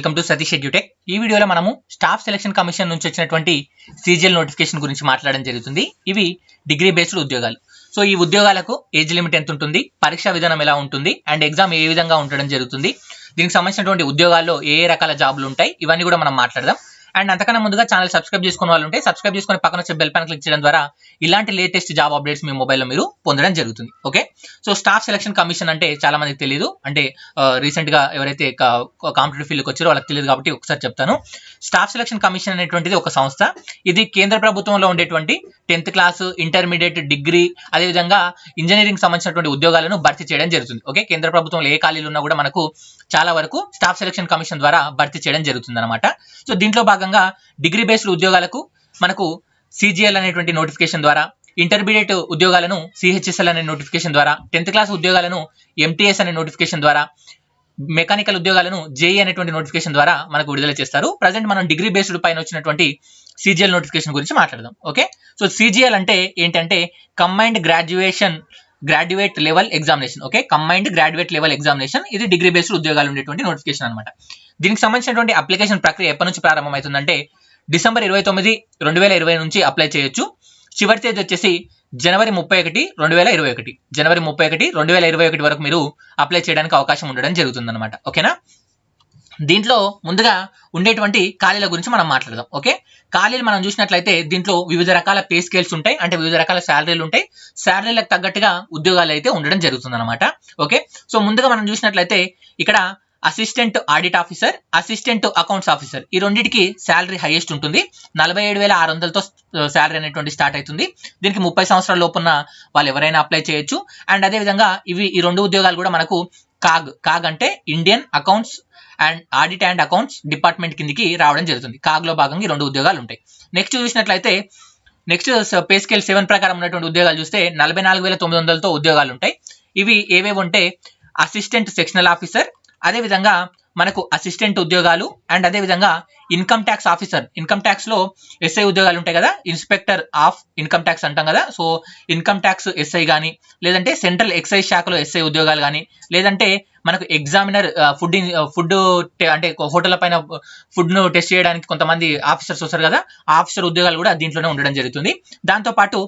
Welcome to Satish edutech. ఈ వీడియోలో మనము స్టాఫ్ సెలక్షన్ కమిషన్ నుంచి వచ్చినటువంటి సీజీఎల్ నోటిఫికేషన్ గురించి మాట్లాడడం జరుగుతుంది. ఇవి డిగ్రీ బేస్డ్ ఉద్యోగాలు. సో ఈ ఉద్యోగాలకు ఏజ్ లిమిట్ ఎంత ఉంటుంది, పరీక్షా విధానం ఎలా ఉంటుంది, అండ్ ఎగ్జామ్ ఏ విధంగా ఉండడం జరుగుతుంది, దీనికి సంబంధించినటువంటి ఉద్యోగాల్లో ఏ రకాల జాబ్లు ఉంటాయి, ఇవన్నీ కూడా మనం మాట్లాడదాం. అండ్ అంతకన్నా ముందుగా ఛానల్ సబ్స్క్రైబ్ చేసుకున్న వాళ్ళు ఉంటే సబ్స్క్రైబ్ చేసుకుని పక్కన వచ్చే బెల్ పైన క్లిక్ చేయడం ద్వారా ఇలాంటి లేటెస్ట్ జాబ్ అప్డేట్స్ మీ మొబైల్లో మీరు పొందడం జరుగుతుంది. Okay, so staff selection commission అంటే చాలా మందికి తెలియదు, అంటే రీసెంట్ గా ఎవరైతే కాంపిటేటివ్ ఫీల్డ్కి వచ్చారో వాళ్ళకి తెలియదు కాబట్టి ఒకసారి చెప్తాను. స్టాఫ్ సెలక్షన్ కమిషన్ అనేటువంటిది ఒక సంస్థ. ఇది కేంద్ర ప్రభుత్వంలో ఉండేటువంటి 10th క్లాస్, ఇంటర్మీడియట్, డిగ్రీ, అదేవిధంగా ఇంజనీరింగ్ సంబంధించినటువంటి ఉద్యోగాలను భర్తీ చేయడం జరుగుతుంది. ఓకే, కేంద్ర ప్రభుత్వంలో ఏ ఖాళీలు ఉన్నా కూడా మనకు చాలా వరకు స్టాఫ్ సెలక్షన్ కమిషన్ ద్వారా భర్తీ చేయడం జరుగుతుంది అనమాట. సో దీంట్లో భాగంగా డిగ్రీ బేస్డ్ ఉద్యోగాలకు మనకు సిజిఎల్ అనేటువంటి నోటిఫికేషన్ ద్వారా, ఇంటర్మీడియట్ ఉద్యోగాలను సిహెచ్ఎస్ఎల్ అనే నోటిఫికేషన్ ద్వారా, 10th క్లాస్ ఉద్యోగాలను ఎంటీఎస్ అనే నోటిఫికేషన్ ద్వారా, మెకానికల్ ఉద్యోగాలను జేఈ అనేటువంటి నోటిఫికేషన్ ద్వారా మనకు విడుదల చేస్తారు. ప్రజెంట్ మనం డిగ్రీ బేస్డ్ పైన వచ్చినటువంటి సిజిఎల్ నోటిఫికేషన్ గురించి మాట్లాడదాం. ఓకే, సో సిజిఎల్ అంటే ఏంటంటే combined graduate level examination. Okay, combined graduate level examination. ఇది డిగ్రీ బేస్డ్ ఉద్యోగాలు ఉండేటువంటి నోటిఫికేషన్ అనమాట. దీనికి సంబంధించినటువంటి అప్లికేషన్ ప్రక్రియ ఎప్పటి నుంచి ప్రారంభమవుతుందంటే డిసెంబర్ 29, 2020 నుంచి అప్లై చేయొచ్చు. చివరి తేదీ వచ్చేసి జనవరి 31, 2021. జనవరి 31, 2021 వరకు మీరు అప్లై చేయడానికి అవకాశం ఉండడం జరుగుతుంది అనమాట. ఓకేనా, దీంట్లో ముందుగా ఉండేటువంటి ఖాళీల గురించి మనం మాట్లాడదాం. ఓకే, ఖాళీలు మనం చూసినట్లయితే దీంట్లో వివిధ రకాల పే స్కేల్స్ ఉంటాయి, అంటే వివిధ రకాల శాలరీలు ఉంటాయి. శాలరీలకు తగ్గట్టుగా ఉద్యోగాలు అయితే ఉండడం జరుగుతుంది అనమాట. ఓకే, సో ముందుగా మనం చూసినట్లయితే ఇక్కడ assistant audit officer, assistant accounts officer, ఈ రెండింటికి శాలరీ హైయెస్ట్ ఉంటుంది. 47,600తో శాలరీ అనేటువంటి స్టార్ట్ అవుతుంది. దీనికి 30 సంవత్సరాల లోపున్న వాళ్ళు ఎవరైనా అప్లై చేయొచ్చు. అండ్ అదేవిధంగా ఈ రెండు ఉద్యోగాలు కూడా మనకు కాగ్ అంటే Indian accounts and audit and accounts department కిందికి రావడం జరుగుతుంది. కాగ్లో భాగంగా ఈ 2 ఉద్యోగాలు ఉంటాయి. నెక్స్ట్ చూసినట్లయితే నెక్స్ట్ పే స్కేల్ 7 ప్రకారం ఉన్నటువంటి ఉద్యోగాలు చూస్తే 44,900తో ఉద్యోగాలు ఉంటాయి. ఇవి ఏవేవి ఉంటే అసిస్టెంట్ సెక్షనల్ ఆఫీసర్, అదేవిధంగా మనకు అసిస్టెంట్ ఉద్యోగాలు, అండ్ అదేవిధంగా income tax officer. Income tax లో ఎస్ఐ ఉద్యోగాలు ఉంటాయి కదా, ఇన్స్పెక్టర్ ఆఫ్ ఇన్కమ్ ట్యాక్స్ అంటాం కదా. సో ఇన్కమ్ ట్యాక్స్ ఎస్ఐ కానీ, లేదంటే సెంట్రల్ ఎక్సైజ్ శాఖలో ఎస్ఐ ఉద్యోగాలు కానీ, లేదంటే మనకు ఎగ్జామినర్ ఫుడ్ అంటే హోటల్ పైన ఫుడ్ ను టెస్ట్ చేయడానికి కొంతమంది ఆఫీసర్స్ వస్తారు కదా, ఆ ఆఫీసర్ ఉద్యోగాలు కూడా దీంట్లోనే ఉండడం జరుగుతుంది. దాంతోపాటు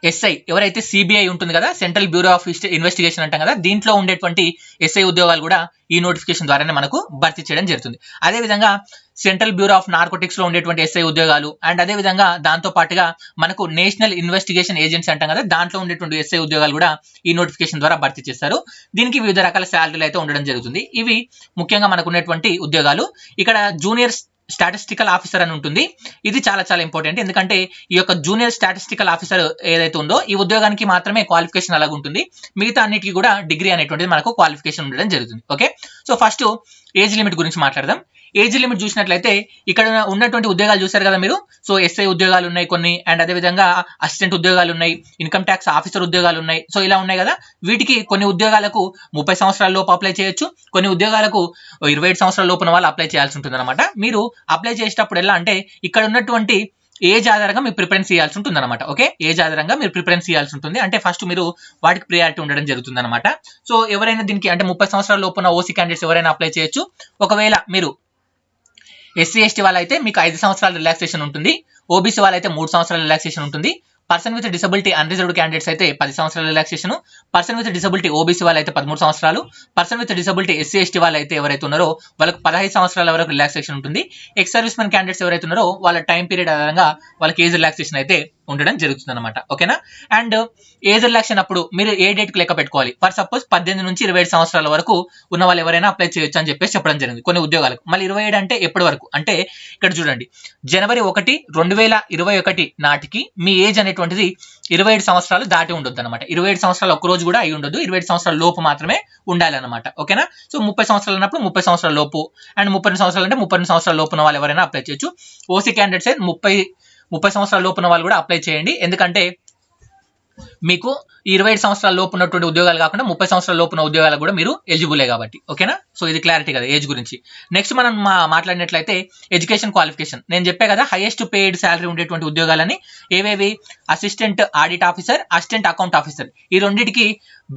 ఎస్ఐ ఎవరైతే సిబిఐ ఉంటుంది కదా, సెంట్రల్ బ్యూరో ఆఫ్ ఇన్వెస్టిగేషన్ అంటాం కదా, దీంట్లో ఉండేటువంటి ఎస్ఐ ఉద్యోగాలు కూడా ఈ నోటిఫికేషన్ ద్వారానే మనకు భర్తీ చేయడం జరుగుతుంది. అదేవిధంగా సెంట్రల్ బ్యూరో ఆఫ్ నార్కోటిక్స్ లో ఉండేటువంటి ఎస్ఐ ఉద్యోగాలు, అండ్ అదేవిధంగా దాంతో పాటుగా మనకు నేషనల్ ఇన్వెస్టిగేషన్ ఏజెన్సీ అంటాం కదా, దాంట్లో ఉండేటువంటి ఎస్ఐ ఉద్యోగాలు కూడా ఈ నోటిఫికేషన్ ద్వారా భర్తీ చేస్తారు. దీనికి వివిధ రకాల శాలరీలు అయితే ఉండడం జరుగుతుంది. ఇవి ముఖ్యంగా మనకు ఉన్నటువంటి ఉద్యోగాలు. ఇక్కడ జూనియర్ స్టాటిస్టికల్ ఆఫీసర్ అని ఉంటుంది. ఇది చాలా చాలా ఇంపార్టెంట్, ఎందుకంటే ఈ యొక్క జూనియర్ స్టాటిస్టికల్ ఆఫీసర్ ఏదైతే ఉందో ఈ ఉద్యోగానికి మాత్రమే క్వాలిఫికేషన్ అలాగ ఉంటుంది. మిగతా అన్నిటికీ కూడా డిగ్రీ అనేటువంటిది మనకు క్వాలిఫికేషన్ ఉండడం జరుగుతుంది. Okay, so first age limit గురించి మాట్లాడదాం. ఏజ్ లిమిట్ చూసినట్లయితే ఇక్కడ ఉన్నటువంటి ఉద్యోగాలు చూసారు కదా మీరు. సో ఎస్ఐ ఉద్యోగాలు ఉన్నాయి కొన్ని, అండ్ అదేవిధంగా అసిస్టెంట్ ఉద్యోగాలు ఉన్నాయి, ఇన్కమ్ ట్యాక్స్ ఆఫీసర్ ఉద్యోగాలు ఉన్నాయి. సో ఇలా ఉన్నాయి కదా. వీటికి కొన్ని ఉద్యోగాలకు 30 సంవత్సరాల లోపు అప్లై చేయొచ్చు, కొన్ని ఉద్యోగాలకు 27 సంవత్సరాల లోపున వాళ్ళు అప్లై చేయాల్సి ఉంటుంది అనమాట. మీరు అప్లై చేసేటప్పుడు ఎలా అంటే ఇక్కడ ఉన్నటువంటి ఏజ్ ఆధారంగా మీరు ప్రిఫరెన్స్ ఇవ్వాల్సి ఉంటుంది అనమాట. ఓకే, ఏజ్ ఆధారంగా మీరు ప్రిఫరెన్స్ ఇవ్వాల్సి ఉంటుంది, అంటే ఫస్ట్ మీరు వాటికి ప్రియారిటీ ఉండడం జరుగుతుంది అనమాట. సో ఎవరైనా దీనికి అంటే 30 సంవత్సరాల లోపున ఓసీ క్యాండిడేట్స్ ఎవరైనా అప్లై చేయొచ్చు. ఒకవేళ మీరు ఎస్సీ ఎస్టీ వాళ్ళైతే మీకు 5 సంవత్సరాల రిలాక్సేషన్ ఉంటుంది. ఓబీసీ వాళ్ళైతే 3 సంవత్సరాల రిలాక్సేషన్ ఉంటుంది. Person with disability unreserved candidates అయితే 10 సంవత్సరాల relaxation. Person with disability OBC వాళ్ళైతే 13 సంవత్సరాలు. Person with disability SC ST వాళ్ళైతే ఎవరైతే ఉన్నారో వాళ్ళకి 15 సంవత్సరాల వరకు రిలాక్సేషన్ ఉంటుంది. ఎక్స్ సర్వీస్ మెన్ క్యాండిడేట్స్ ఎవరైతే ఉన్నారో వాళ్ళ టైం పీరియడ్ ఆధారంగా వాళ్ళకి ఏజ్ రిలాక్సేషన్ అయితే ఉండడం జరుగుతుంది అనమాట. ఓకేనా, అండ్ ఏజ్ రిలాక్సేషన్ అప్పుడు మీరు ఏ డేట్ కి లెక్క పెట్టుకోవాలి. ఫర్ సపోజ్ 18 నుంచి 27 సంవత్సరాల వరకు ఉన్న వాళ్ళు ఎవరైనా అప్లై చేయొచ్చు అని చెప్పేసి చెప్పడం జరిగింది కొన్ని ఉద్యోగాలకు. మళ్ళీ 27 అంటే ఎప్పటి వరకు అంటే ఇక్కడ చూడండి, జనవరి 1, 2021 నాటికి మీ ఏజ్ అనేటువంటిది 27 సంవత్సరాలు దాటి ఉండొద్దు అనమాట. 27 సంవత్సరాలు ఒక రోజు కూడా అయి ఉండొద్దు, 27 సంవత్సరాల లోపు మాత్రమే ఉండాలి అనమాట. ఓకేనా, సో 30 సంవత్సరాలు అన్నప్పుడు 30 సంవత్సరాల లోపు, అండ్ 32 సంవత్సరాలు అంటే 32 సంవత్సరాల లోపున వాళ్ళు ఎవరైనా అప్లై చేయొచ్చు. ఓసీ క్యాండిడేట్స్ 30 సంవత్సరాల లోపున వాళ్ళు కూడా అప్లై చేయండి, ఎందుకంటే మీకు 25 సంవత్సరాల లోపు ఉన్నటువంటి ఉద్యోగాలు కాకుండా 30 సంవత్సరాల లోపు ఉన్న ఉద్యోగాలకు కూడా మీరు ఎలిజిబులే కాబట్టి, ఓకేనా. సో ఇది క్లారిటీ కదా ఏజ్ గురించి. నెక్స్ట్ మనం మాట్లాడినట్లయితే ఎడ్యుకేషన్ క్వాలిఫికేషన్. నేను చెప్పే కదా హైయెస్ట్ పెయిడ్ శాలరీ ఉండేటువంటి ఉద్యోగాలని ఏవేవి, assistant audit officer, assistant account officer. ఈ రెండింటికి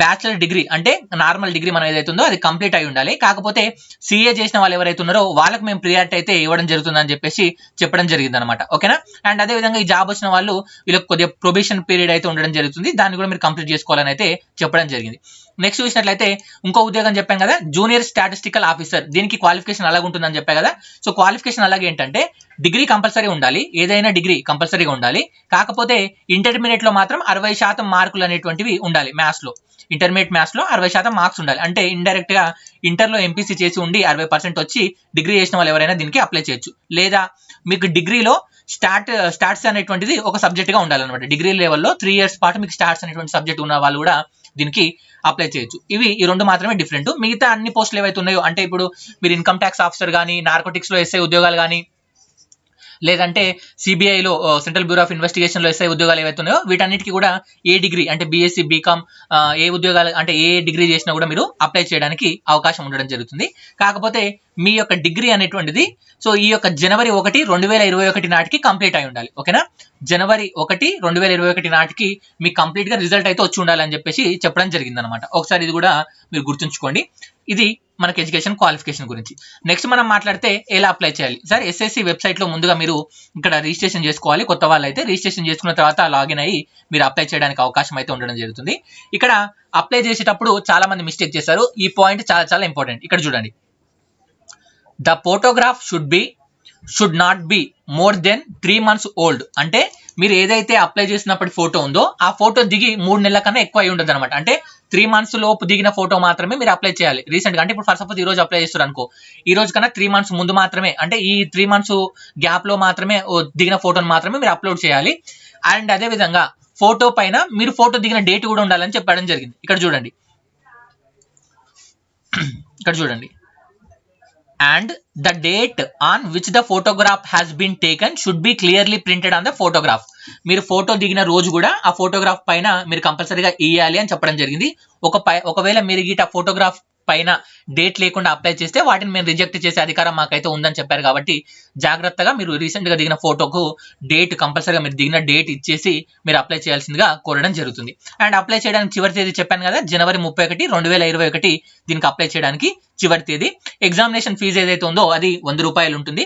బ్యాచిలర్ డిగ్రీ అంటే నార్మల్ డిగ్రీ మనం ఏదైతే ఉందో అది కంప్లీట్ అయి ఉండాలి. కాకపోతే సిఏ చేసిన వాళ్ళు ఎవరైతే ఉన్నారో వాళ్ళకి మేము ప్రియారిటీ అయితే ఇవ్వడం జరుగుతుందని చెప్పేసి చెప్పడం జరిగింది అనమాట, ఓకేనా. అండ్ అదేవిధంగా ఈ జాబ్ వచ్చిన వాళ్ళు వీళ్ళకి కొద్దిగా ప్రొబేషన్ పీరియడ్ అయితే ఉండడం జరుగుతుంది, దాన్ని కూడా మీరు కంప్లీట్ చేసుకోవాలని అయితే చెప్పడం జరిగింది. నెక్స్ట్ చూసినట్లయితే ఇంకో ఉద్యోగం చెప్పాం కదా జూనియర్ స్టాటిస్టికల్ ఆఫీసర్. దీనికి క్వాలిఫికేషన్ అలాగే ఉంటుందని చెప్పా కదా. సో క్వాలిఫికేషన్ అలాగే ఏంటంటే డిగ్రీ కంపల్సరీ ఉండాలి, ఏదైనా డిగ్రీ కంపల్సరీగా ఉండాలి. కాకపోతే ఇంటర్మీడియట్ లో మాత్రం 60% మార్కులు అనేటువంటివి ఉండాలి. మ్యాథ్స్ లో ఇంటర్మీడియట్ మ్యాథ్స్ లో 60% మార్క్స్ ఉండాలి. అంటే ఇండైరెక్ట్ గా ఇంటర్ లో ఎంపీసీ చేసి ఉండి 60% వచ్చి డిగ్రీ చేసిన వాళ్ళు ఎవరైనా దీనికి అప్లై చేయొచ్చు. లేదా మీకు డిగ్రీలో స్టాట్స్ అనేటువంటిది ఒక సబ్జెక్ట్ గా ఉండాలన్నమాట. డిగ్రీ లెవెల్లో 3 years పాటు మీకు స్టాట్స్ అనేటువంటి సబ్జెక్ట్ ఉన్న వాళ్ళు కూడా దీనికి అప్లై చేయొచ్చు. ఈ రెండు మాత్రమే డిఫరెంట్. మిగతా అన్ని పోస్టులు ఏవైతే ఉన్నాయో అంటే ఇప్పుడు మీరు ఇన్కమ్ ట్యాక్స్ ఆఫీసర్ కానీ, నార్కోటిక్స్ లో ఎస్ఐ ఉద్యోగాలు కానీ, లేదంటే సిబిఐలో సెంట్రల్ బ్యూరో ఆఫ్ ఇన్వెస్టిగేషన్ లో ఎస్ఐ ఉద్యోగాలు ఏవైతే ఉన్నాయో వీటన్నిటికీ కూడా ఏ డిగ్రీ అంటే బీఎస్సీ, బీకామ్, ఏ ఉద్యోగాలు అంటే ఏ డిగ్రీ చేసినా కూడా మీరు అప్లై చేయడానికి అవకాశం ఉండడం జరుగుతుంది. కాకపోతే మీ యొక్క డిగ్రీ అనేటువంటిది సో ఈ యొక్క జనవరి 1, 2021 నాటికి కంప్లీట్ అయి ఉండాలి, ఓకేనా. జనవరి 1, 2021 నాటికి మీకు కంప్లీట్ గా రిజల్ట్ అయితే వచ్చి ఉండాలని చెప్పేసి చెప్పడం జరిగింది అనమాట. ఒకసారి ఇది కూడా మీరు గుర్తుంచుకోండి. ఇది మనకి ఎడ్యుకేషన్ క్వాలిఫికేషన్ గురించి. నెక్స్ట్ మనం మాట్లాడితే ఎలా అప్లై చేయాలి సార్. ఎస్ఎస్సి వెబ్సైట్ లో ముందుగా మీరు ఇక్కడ రిజిస్ట్రేషన్ చేసుకోవాలి. కొత్త వాళ్ళు అయితే రిజిస్ట్రేషన్ చేసుకున్న తర్వాత లాగిన్ అయ్యి మీరు అప్లై చేయడానికి అవకాశం అయితే ఉండడం జరుగుతుంది. ఇక్కడ అప్లై చేసేటప్పుడు చాలా మంది మిస్టేక్ చేశారు. ఈ పాయింట్ చాలా చాలా ఇంపార్టెంట్. ఇక్కడ చూడండి, the photograph should not be more than 3 months old. అంటే మీరు ఏదైతే అప్లై చేసినప్పటి ఫోటో ఉందో ఆ ఫోటో దిగి 3 నెలల కన్నా ఎక్కువ అయి ఉండదు అనమాట. అంటే 3 months లోపు దిగిన ఫోటో మాత్రమే మీరు అప్లై చేయాలి. రీసెంట్ గా అంటే ఇప్పుడు ఫర్ సపోజ్ ఈ రోజు అప్లై చేస్తారు అనుకో, ఈ రోజు కన్నా 3 months ముందు మాత్రమే, అంటే ఈ 3 months గ్యాప్ లో మాత్రమే దిగిన ఫోటోని మాత్రమే మీరు అప్లోడ్ చేయాలి. అండ్ అదే విధంగా ఫోటో పైన మీరు ఫోటో దిగిన డేట్ కూడా ఉండాలని చెప్పడం జరిగింది. ఇక్కడ చూడండి and the date on which the photograph has been taken should be clearly printed on the photograph. మీరు ఫోటో దిగిన రోజు కూడా ఆ ఫోటోగ్రాఫ్ పైన మీరు కంపల్సరీగా ఇయ్యాలి అని చెప్పడం జరిగింది. ఒకవేళ మీరు గిట ఫోటోగ్రాఫ్ పైన డేట్ లేకుండా అప్లై చేస్తే వాటిని మేము రిజెక్ట్ చేసే అధికారం మాకైతే ఉందని చెప్పారు. కాబట్టి జాగ్రత్తగా మీరు రీసెంట్ గా దిగిన ఫోటోకు డేట్ కంపల్సరీగా మీరు దిగిన డేట్ ఇచ్చేసి మీరు అప్లై చేయాల్సిందిగా కోరడం జరుగుతుంది. అండ్ అప్లై చేయడానికి చివరి తేదీ చెప్పాను కదా, జనవరి 31, 2021 దీనికి అప్లై చేయడానికి చివరి తేదీ. ఎగ్జామినేషన్ ఫీజు ఏదైతే ఉందో అది 100 రూపాయలు ఉంటుంది.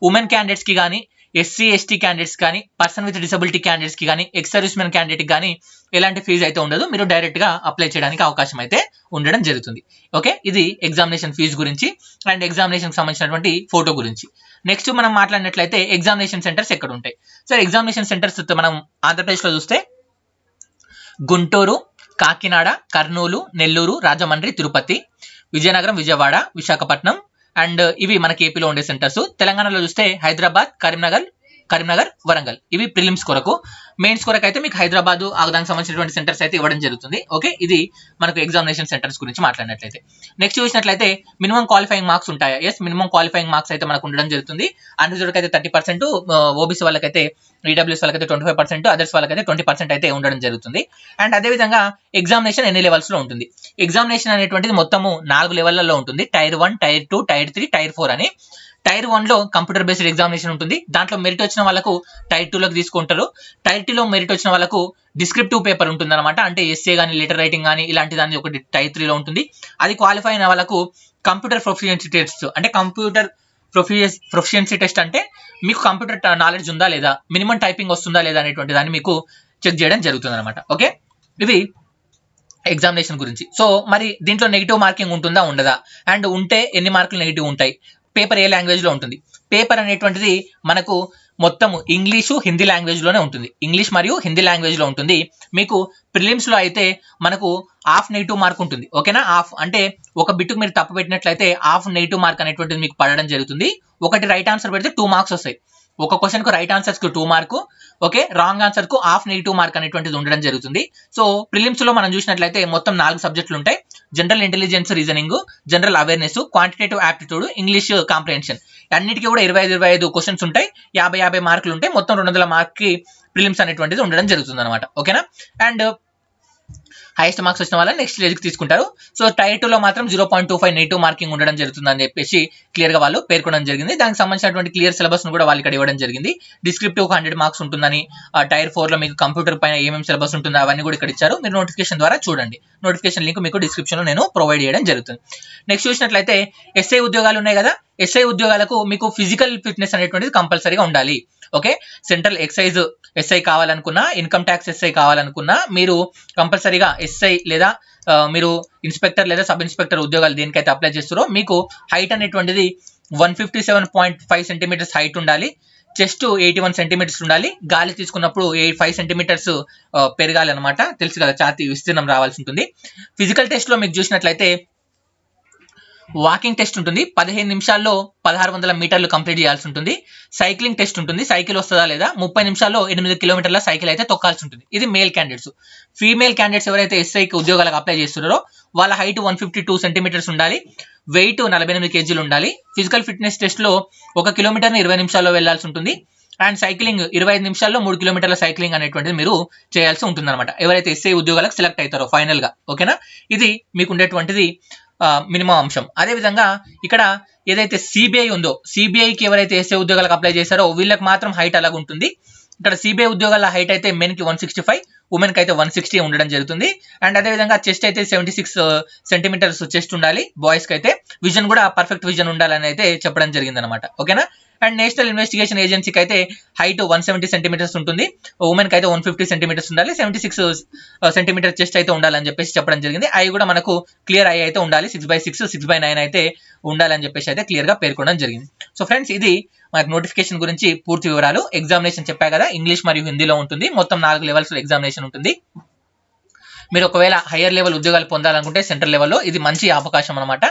ఉమెన్ క్యాండిడేట్స్ కి కానీ, ఎస్సీ ఎస్టీ క్యాండిడేట్స్ కానీ, పర్సన్ విత్ డిసబిలిటీ క్యాండిడేట్స్ కి కానీ, ఎక్స్ సర్వీస్ మెన్ క్యాండిడేట్ కానీ ఎలాంటి ఫీజు అయితే ఉండదు. మీరు డైరెక్ట్ గా అప్లై చేయడానికి అవకాశం అయితే ఉండడం జరుగుతుంది. ఓకే, ఇది ఎగ్జామినేషన్ ఫీజు గురించి అండ్ ఎగ్జామినేషన్ సంబంధించినటువంటి ఫోటో గురించి. నెక్స్ట్ మనం మాట్లాడినట్లయితే ఎగ్జామినేషన్ సెంటర్స్ ఎక్కడ ఉంటాయి సార్. ఎగ్జామినేషన్ సెంటర్స్ మనం ఆంధ్రప్రదేశ్ లో చూస్తే గుంటూరు, కాకినాడ, కర్నూలు, నెల్లూరు, రాజమండ్రి, తిరుపతి, విజయనగరం, విజయవాడ, విశాఖపట్నం అండ్ ఇవి మనకి ఏపీలో ఉండే సెంటర్స్. తెలంగాణలో చూస్తే హైదరాబాద్, కరీంనగర్, వరంగల్. ఇవి ప్రిలిమ్స్ కొరకు. మెయిన్స్ కొరకు అయితే మీకు హైదరాబాద్ దానికి సంబంధించినటువంటి సెంటర్స్ అయితే ఇవ్వడం జరుగుతుంది. ఓకే, ఇది మనకు ఎగ్జామినేషన్ సెంటర్స్ గురించి మాట్లాడినట్లయితే. నెక్స్ట్ చూసినట్లయితే మినిమం క్వాలిఫైయింగ్ మార్క్స్ ఉంటాయా? ఎస్, మినిమం క్వాలిఫైయింగ్ మార్క్స్ అయితే మనకు ఉండడం జరుగుతుంది. అన్రిజర్వ్డ్ అయితే 30%, ఓబీసీ వాళ్ళకైతే, ఈడబ్ల్యూఎస్ వాళ్ళకైతే 25%, అదర్స్ వాళ్ళకైతే 20% అయితే ఉండడం జరుగుతుంది. అండ్ అదేవిధంగా ఎగ్జామినేషన్ ఎన్ని లెవెల్స్ లో ఉంటుంది? ఎగ్జామినేషన్ అనేటువంటిది మొత్తము 4 లెవెల్లలో ఉంటుంది. టైర్ 1, టైర్ 2, టైర్ 3, టైర్ 4 అని. టైర్ 1 లో కంప్యూటర్ బేస్డ్ ఎగ్జామినేషన్ ఉంటుంది. దాంట్లో మెరిట్ వచ్చిన వాళ్ళకు టైర్ 2 లోకి తీసుకుంటారు. టైర్ 2 లో మెరిట్ వచ్చిన వాళ్ళకు డిస్క్రిప్టివ్ పేపర్ ఉంటుంది అనమాట. అంటే ఎస్ఏ కానీ, లెటర్ రైటింగ్ కానీ ఇలాంటి దాన్ని ఒకటి టైర్ 3 లో ఉంటుంది. అది క్వాలిఫై అయిన వాళ్ళకు కంప్యూటర్ ప్రొఫిషియన్సీ టెస్ట్, అంటే కంప్యూటర్ ప్రొఫిషియన్సీ టెస్ట్ అంటే మీకు కంప్యూటర్ నాలెడ్జ్ ఉందా లేదా, మినిమం టైపింగ్ వస్తుందా లేదా అనేటువంటి దాన్ని మీకు చెక్ చేయడం జరుగుతుంది అనమాట. ఓకే, ఇవి ఎగ్జామినేషన్ గురించి. సో మరి దీంట్లో నెగిటివ్ మార్కింగ్ ఉంటుందా ఉండదా, అండ్ ఉంటే ఎన్ని మార్కులు నెగిటివ్ ఉంటాయి, పేపర్ ఏ లాంగ్వేజ్ లో ఉంటుంది? పేపర్ అనేటువంటిది మనకు మొత్తము ఇంగ్లీషు, హిందీ లాంగ్వేజ్ లోనే ఉంటుంది. ఇంగ్లీష్ మరియు హిందీ లాంగ్వేజ్ లో ఉంటుంది. మీకు ప్రిలిమ్స్ లో అయితే మనకు హాఫ్ నెగిటివ్ మార్క్ ఉంటుంది. ఓకేనా, హాఫ్ అంటే ఒక బిట్కు మీరు తప్పు పెట్టినట్లయితే హాఫ్ నెగిటివ్ మార్క్ అనేటువంటిది మీకు పడడం జరుగుతుంది. ఒకటి రైట్ ఆన్సర్ పెడితే 2 మార్క్స్ వస్తాయి. ఒక క్వశ్చన్ కు రైట్ ఆన్సర్స్ కు 2 మార్కు, ఓకే, రాంగ్ ఆన్సర్ కు హాఫ్ నెగిటివ్ మార్క్ అనేటువంటిది ఉండడం జరుగుతుంది. సో ప్రిలిమ్స్ లో మనం చూసినట్లయితే మొత్తం 4 సబ్జెక్టులు ఉంటాయి. General intelligence reasoning, general awareness, quantitative aptitude, English comprehension. అన్నిటికీ కూడా 25 క్వశ్చన్స్ ఉంటాయి. 50 మార్కులు ఉంటాయి. మొత్తం 200 మార్క్ కి ప్రిలిమ్స్ అనేటువంటిది ఉండడం జరుగుతుంది అనమాట. ఓకేనా, అండ్ హైయెస్ట్ మార్క్స్ వచ్చిన వాళ్ళని నెక్స్ట్ స్టేజ్కి తీసుకుంటారు. సో టైర్ 2 లో మాత్రం 0.25 నెగిటివ్ మార్కింగ్ ఉండడం జరుగుతుంది అని చెప్పేసి క్లియర్ గా వాళ్ళు పేర్కొనడం జరిగింది. దానికి సంబంధించినటువంటి క్లియర్ సిలబస్ ను కూడా వాళ్ళు ఇక్కడ ఇవ్వడం జరిగింది. డిస్క్రిప్టివ్ 100 మార్క్స్ ఉంటుందని, టైర్ 4 లో మీకు కంప్యూటర్ పైన ఏమేమి సిలబస్ ఉంటుందో అవన్నీ కూడా ఇక్కడ ఇచ్చారు. మీరు నోటిఫికేషన్ ద్వారా చూడండి. నోటిఫికేషన్ లింక్ మీకు డిస్క్రిప్షన్ లో నేను ప్రొవైడ్ చేయడం జరుగుతుంది. నెక్స్ట్ చూసినట్లయితే ఎస్ఐ ఉద్యోగాలు ఉన్నాయి కదా, ఎస్ఐ ఉద్యోగాలకు మీకు ఫిజికల్ ఫిట్నెస్ అనేటువంటిది కంపల్సరీగా ఉండాలి. ఓకే, సెంట్రల్ ఎక్సైజ్ ఎస్ఐ కావాలనుకున్నా, ఇన్కమ్ ట్యాక్స్ ఎస్ఐ కావాలనుకున్నా మీరు కంపల్సరీగా ఎస్ఐ లేదా మీరు ఇన్స్పెక్టర్ లేదా సబ్ ఇన్స్పెక్టర్ ఉద్యోగాలు దేనికైతే అప్లై చేస్తారో మీకు హైట్ అనేటువంటిది 157.5 సెంటీమీటర్స్ హైట్ ఉండాలి. చెస్ట్ 81 సెంటీమీటర్స్ ఉండాలి. గాలి తీసుకున్నప్పుడు 5 సెంటీమీటర్స్ పెరగాలి అనమాట. తెలుసు కదా, ఛాతీ విస్తీర్ణం రావాల్సి ఉంటుంది. ఫిజికల్ టెస్ట్ లో మీకు చూసినట్లయితే వాకింగ్ టెస్ట్ ఉంటుంది. 15 నిమిషాల్లో 1600 మీటర్లు కంప్లీట్ చేయాల్సి ఉంటుంది. సైక్లింగ్ టెస్ట్ ఉంటుంది. సైకిల్ వస్తుందా లేదా, 30 నిమిషాల్లో 8 కిలోమీటర్ల సైకిల్ అయితే తొక్కాల్సి ఉంటుంది. ఇది మేల్ క్యాండిడేట్స్. ఫీమేల్ క్యాండిడేట్స్ ఎవరైతే ఎస్ఐకి ఉద్యోగాలకు అప్లై చేస్తున్నారో వాళ్ళ హైట్ 152 సెంటీమీటర్స్ ఉండాలి. వెయిట్ 48 కేజీలు ఉండాలి. ఫిజికల్ ఫిట్నెస్ టెస్ట్ లో 1 కిలోమీటర్ని 20 నిమిషాల్లో వెళ్లాల్సి ఉంటుంది. అండ్ సైక్లింగ్ 25 నిమిషాల్లో 3 కిలోమీటర్ల సైక్లింగ్ అనేటువంటిది మీరు చేయాల్సి ఉంటుంది అనమాట, ఎవరైతే ఎస్ఐ ఉద్యోగాలకు సెలెక్ట్ అవుతారో ఫైనల్ గా. ఓకేనా, ఇది మీకు ఉండేటువంటిది మినిమం అంశం. అదేవిధంగా ఇక్కడ ఏదైతే సిబిఐ ఉందో, సిబిఐకి ఎవరైతే ఎస్ఐ ఉద్యోగాలకు అప్లై చేశారో వీళ్ళకి మాత్రం హైట్ అలాగ ఉంటుంది. ఇక్కడ సిబిఐ ఉద్యోగాల హైట్ అయితే మెన్ కి 165, ఉమెన్ కి అయితే 160 ఉండడం జరుగుతుంది. అండ్ అదేవిధంగా చెస్ట్ అయితే 76 సెంటీమీటర్స్ చెస్ట్ ఉండాలి. బాయ్స్ కి అయితే విజన్ కూడా పర్ఫెక్ట్ విజన్ ఉండాలని అయితే చెప్పడం జరిగింది అనమాట. ఓకేనా, అండ్ నేషనల్ ఇన్వెస్టిగేషన్ ఏజెన్సీకి అయితే హైట్ 170 సెంటీమీటర్స్ ఉంటుంది. ఉమెన్ కి అయితే 150 సెంటీమీటర్స్ ఉండాలి. 76 సెంటీమీటర్ చెస్ట్ అయితే ఉండాలని చెప్పేసి చెప్పడం జరిగింది. అవి కూడా మనకు క్లియర్ అయ్యి అయితే ఉండాలి. 6/6, 6/9 అయితే ఉండాలని చెప్పేసి అయితే క్లియర్ గా పేర్కొనడం జరిగింది. సో ఫ్రెండ్స్, ఇది మనకు నోటిఫికేషన్ గురించి పూర్తి వివరాలు. ఎగ్జామినేషన్ చెప్పా కదా, ఇంగ్లీష్ మరియు హిందీలో ఉంటుంది. మొత్తం 4 లెవెల్స్ ఎగ్జామినేషన్ ఉంటుంది. మీరు ఒకవేళ హైయర్ లెవెల్ ఉద్యోగాలు పొందాలనుకుంటే సెంట్రల్ లెవెల్లో ఇది మంచి అవకాశం అనమాట.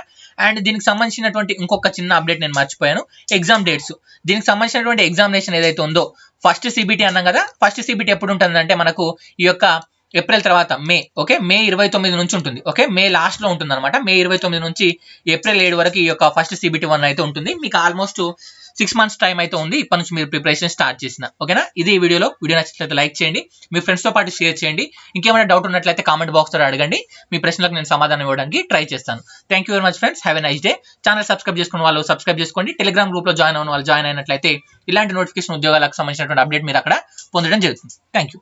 అండ్ దీనికి సంబంధించినటువంటి ఇంకొక చిన్న అప్డేట్ నేను మర్చిపోయాను, ఎగ్జామ్ డేట్స్. దీనికి సంబంధించినటువంటి ఎగ్జామినేషన్ ఏదైతే ఉందో, ఫస్ట్ సిబిటి అన్నాం కదా, ఫస్ట్ సిబిటి ఎప్పుడు ఉంటుందంటే మనకు ఈ యొక్క ఏప్రిల్ తర్వాత మే. ఓకే, మే 29 నుంచి ఉంటుంది. ఓకే, మే లాస్ట్ లో ఉంటుంది అనమాట. మే 29 నుంచి ఏప్రిల్ 7 వరకు ఈ యొక్క ఫస్ట్ సిబిటి 1 అయితే ఉంటుంది. మీకు ఆల్మోస్ట్ 6 మంత్స్ టైం అయితే ఉంది ఇప్పటి నుంచి మీరు ప్రిపరేషన్ స్టార్ట్ చేసిన. ఓకేనా, ఇది వీడియో నచ్చినట్లయితే లైక్ చేయండి, మీ ఫ్రెండ్స్ తో పాటు షేర్ చేయండి. ఇంకేమైనా డౌట్ ఉన్నట్లయితే కామెంట్ బాక్స్ లో అడగండి, మీ ప్రశ్నలకు నేను సమాధానం ఇవ్వడానికి ట్రై చేస్తాను. Thank you very much friends, have a nice day. Channel subscribe చేసుకున్న వాళ్ళు సబ్స్క్రైబ్ చేసుకోండి. టెలిగ్రామ్ గ్రూప్ లో జాయిన్ అయినట్లయితే ఇలాంటి నోటిఫికేషన్ ఉద్యోగాలకు సంబంధించినటువంటి అప్డేట్ మీరు అక్కడ పొందడం జరుగుతుంది. Thank you.